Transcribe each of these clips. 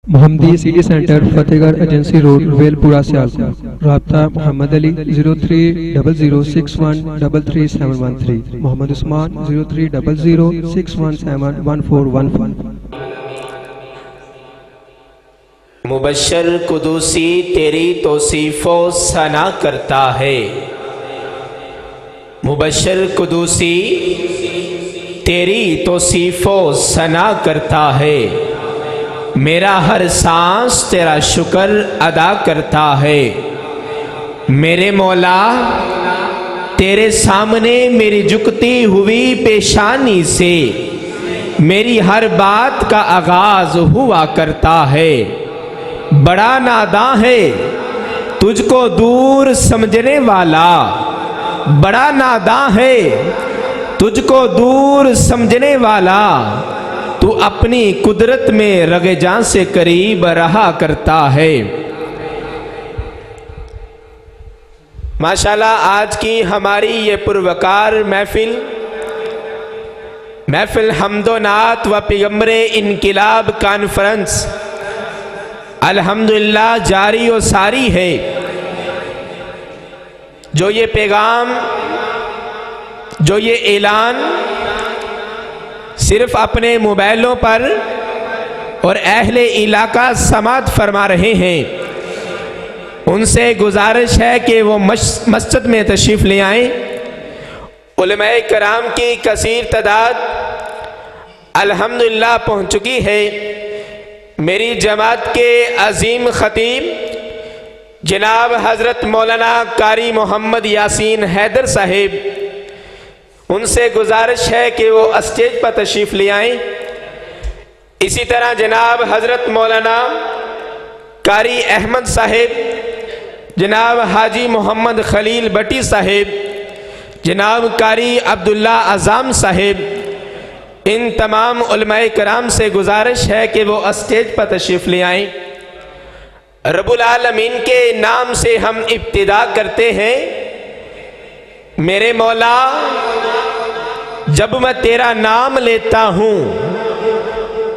محمدی city centre Fatehgarh agency road रोवेल पूरा सियालकोट। राब्ता محمدعلی 030061333713 मोहम्मद उस्मान 030061711415। मुबश्शिर कुदूसी तेरी तौसीफ़ो सना करता है। मुबश्शिर कुदूसी तेरी तौसीफ़ो सना करता है। मेरा हर सांस तेरा शुक्र अदा करता है। मेरे मौला तेरे सामने मेरी झुकती हुई पेशानी से मेरी हर बात का आगाज हुआ करता है। बड़ा नादां है तुझको दूर समझने वाला, बड़ा नादां है तुझको दूर समझने वाला। तू अपनी कुदरत में रगे जान से करीब रहा करता है। माशाल्लाह, आज की हमारी ये पुरवकार महफिल हम्दो नात व पैगम्बरे इनकिलाब कॉन्फ्रेंस अल्हम्दुलिल्लाह जारी और सारी है। जो ये पैगाम, जो ये ऐलान सिर्फ अपने मोबाइलों पर और अहले इलाका समात फरमा रहे हैं, उनसे गुजारिश है कि वो मस्जिद में तशरीफ़ ले आएँ। उलमाए कराम की कसीर तादाद अल्हम्दुलिल्लाह पहुँच चुकी है। मेरी जमात के अजीम ख़तीब जनाब हज़रत मौलाना कारी मोहम्मद यासीन हैदर साहिब, उनसे गुजारिश है कि वो स्टेज पर तशरीफ़ ले आएँ। इसी तरह जनाब हज़रत मौलाना कारी अहमद साहिब, जनाब हाजी मोहम्मद खलील बटी साहिब, जनाब कारी अब्दुल्ला आज़ाम साहिब, इन तमाम उलमाए कराम से गुजारिश है कि वो स्टेज पर तशरीफ़ ले आएँ। रब्बुल आलमीन के नाम से हम इब्तिदा करते हैं। मेरे मौला, जब मैं तेरा नाम लेता हूँ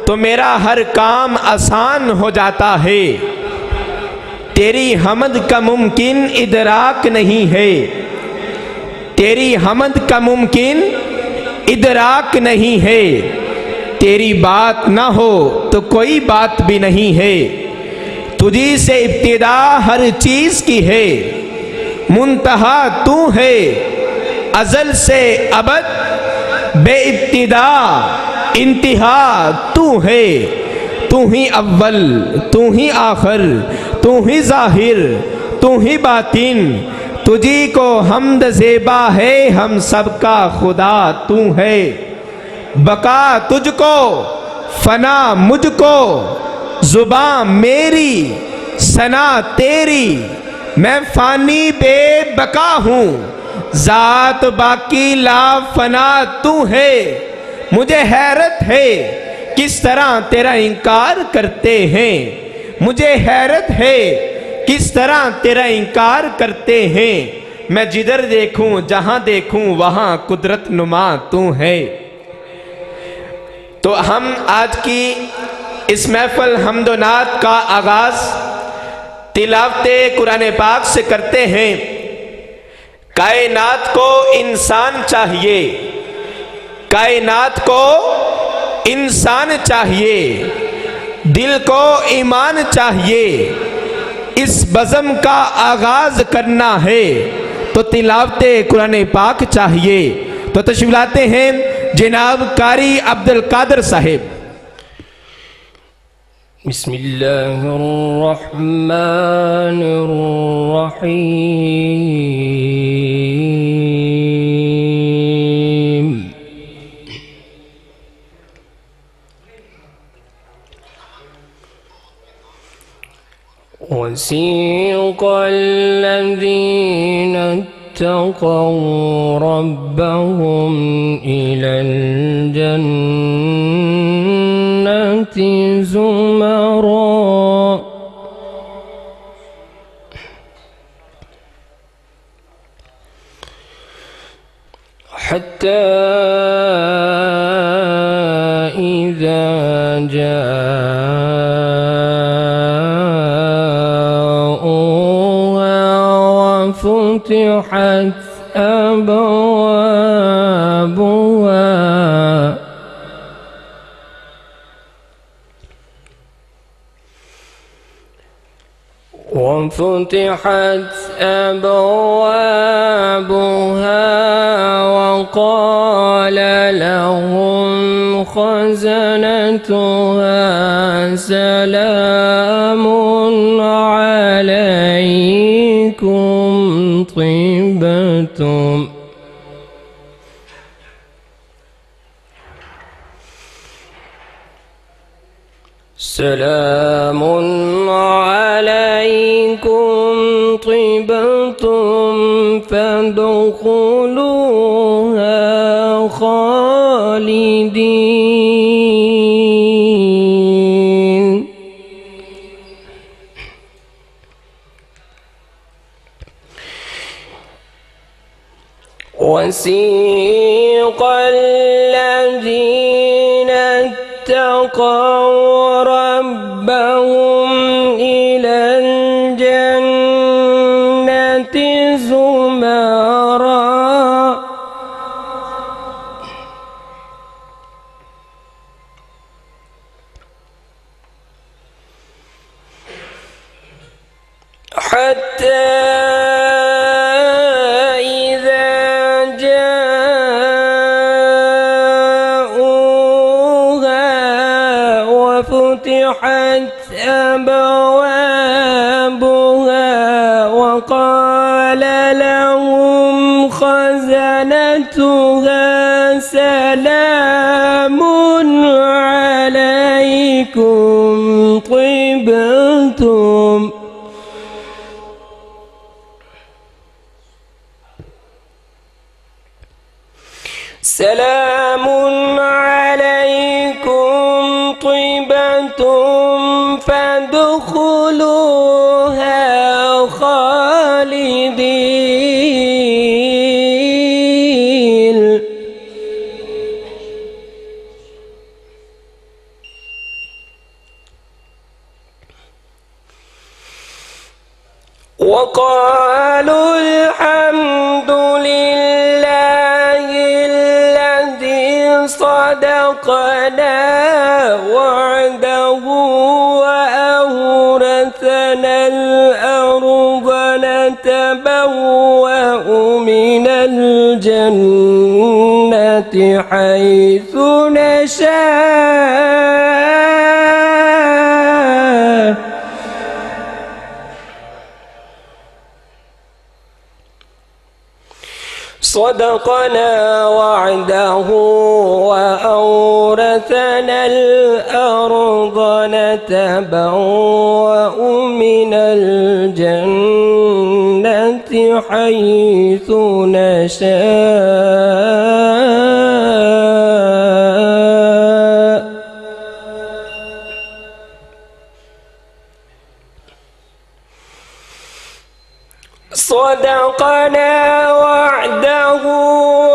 तो मेरा हर काम आसान हो जाता है। तेरी हमद का मुमकिन इदराक नहीं है, तेरी हमद का मुमकिन इदराक नहीं है। तेरी बात ना हो तो कोई बात भी नहीं है। तुझी से इब्तिदा हर चीज़ की है, मुंतहा तू है अज़ल से अबद, बेइब्तिदा इंतहा तू है। तू ही अव्वल, तू ही आखिर, तू ही ज़ाहिर, तू ही बातिन। तुझी को हमद ज़ेबा है, हम सबका खुदा तू है। बका तुझको, फना मुझको, ज़ुबां मेरी, सना तेरी। मैं फ़ानी बेबका हूँ, ज़ात बाकी ला फना तू है। मुझे हैरत है किस तरह तेरा इनकार करते हैं, मुझे हैरत है किस तरह तेरा इनकार करते हैं। मैं जिधर देखूं जहां देखूं वहां कुदरत नुमा तू है। तो हम आज की इस महफिल हम्दोनात का आगाज तिलावते कुरान पाक से करते हैं। कायनात को इंसान चाहिए, कायनात को इंसान चाहिए, दिल को ईमान चाहिए। इस बज़म का आगाज करना है तो तिलावते कुरान पाक चाहिए। तो तशरीफ़ लाते हैं जनाब कारी अब्दुल कादिर साहिब। बिस्मिल्लाहिर्रहमानिर्रहीम। वसीक़ अल्लज़ीना इत्तक़ौ रब्बहुम इलल जन्नति ज़ुमरा हत्ता इज़ा जा وفتحت أبوابها وقال لهم خزنتها سلام عليكم طبتم سلام عليكم طبتم فادخلوها خالدين وسيق الذين اتقوا ربهم إلى الجنة زمرا حتى فتحت أبوابها وقال لهم خزنتها سلام عليكم طبتم سلام عليكم طبتم فادخلوها خالدين وقالوا الحمد لله الذي صدقنا وعده وأورثنا الأرض نتبوأ من الجنة حيث نشاء صدقنا وعده وأورثنا الأرض نتبوأ من الجنة حيث نشاء صدقنا وعده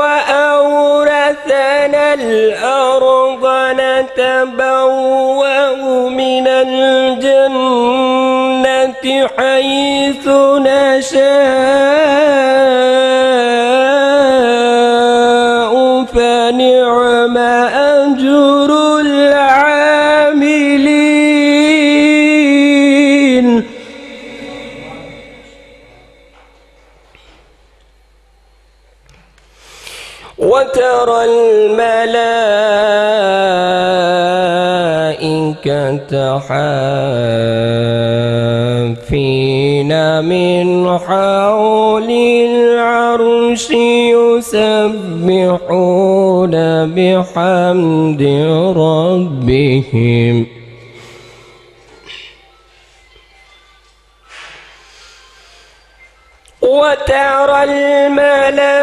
وأورثنا الأرض نتبوأ من الجنة حيث نشاء فنعم أجر العاملين وترى الملائكة حافين من حول العرش يسبحون بحمد ربهم وترى الملائكة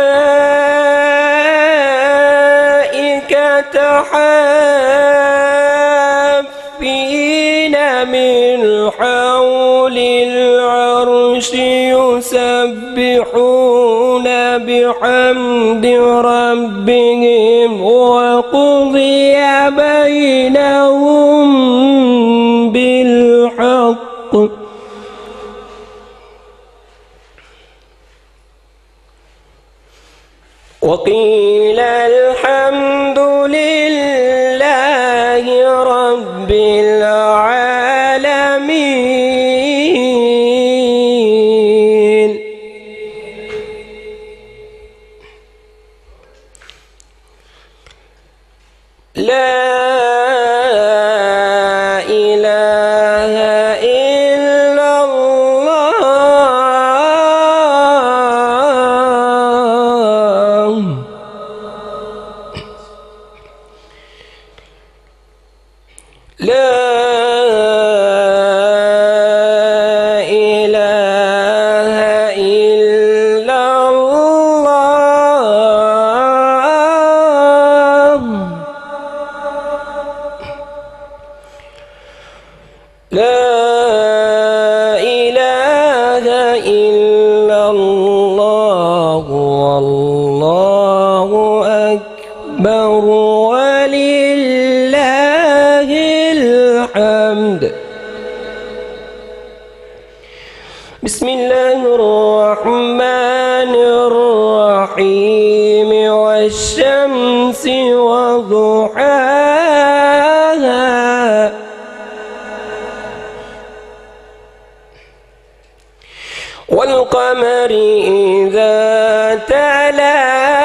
حافين من حول العرش يسبحون بحمد ربهم وقضي بينهم بالحق وقيل الحمد لله رب العالمين. لا إله إلا الله. لا إله إلا الله. لا إله إلا الله والله أكبر ولله الحمد. بسم الله الرحمن الرحيم. والشمس وضحاها والقمر إذا تلاها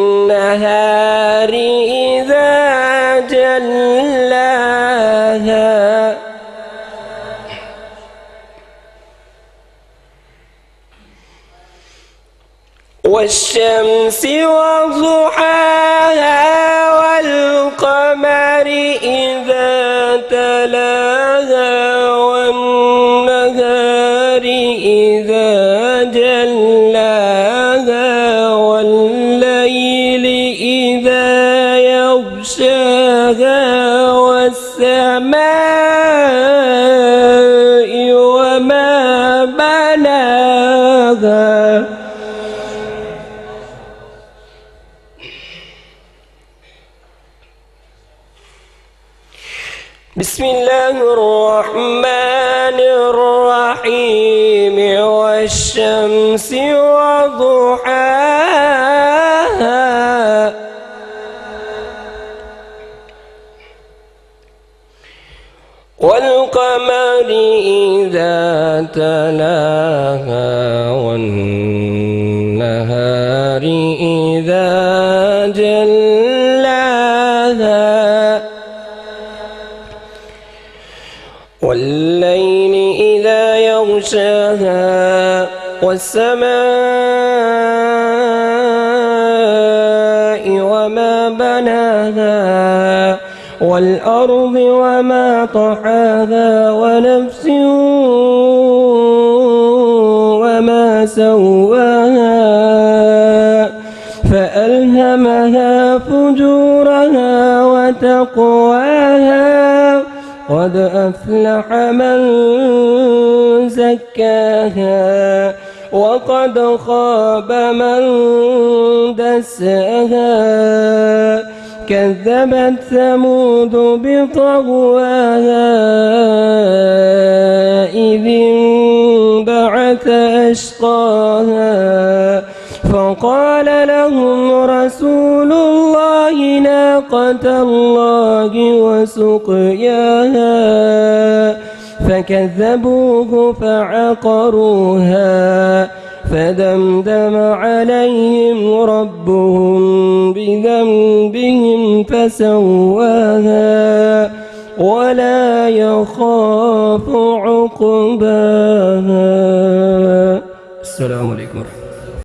والنهار إذا جلاها والشمس وضحاها والقمر إذا تلاها والنهار إذا جلاها والليل إذا يغشاها والسماء وما بناها. بسم الله الرحمن الرحيم. والشمس وضحاها والقمر إذا تلاها والنهار إذا جلاها والليل إذا يغشاها والسماء وما بناها والأرض وما طحاها ونفس وما سواها فألهمها فجورها وتقواها قد أفلح من زكاها وقد خاب من دساها. كذبت ثمود بطغواها إذ انبعث أشقاها فقال لهم رسول الله ناقة الله وسقياها فكذبوه فعقروها فدمدم عليهم ربهم بذنبهم فسواها ولا يخاف عقباها. السلام عليكم.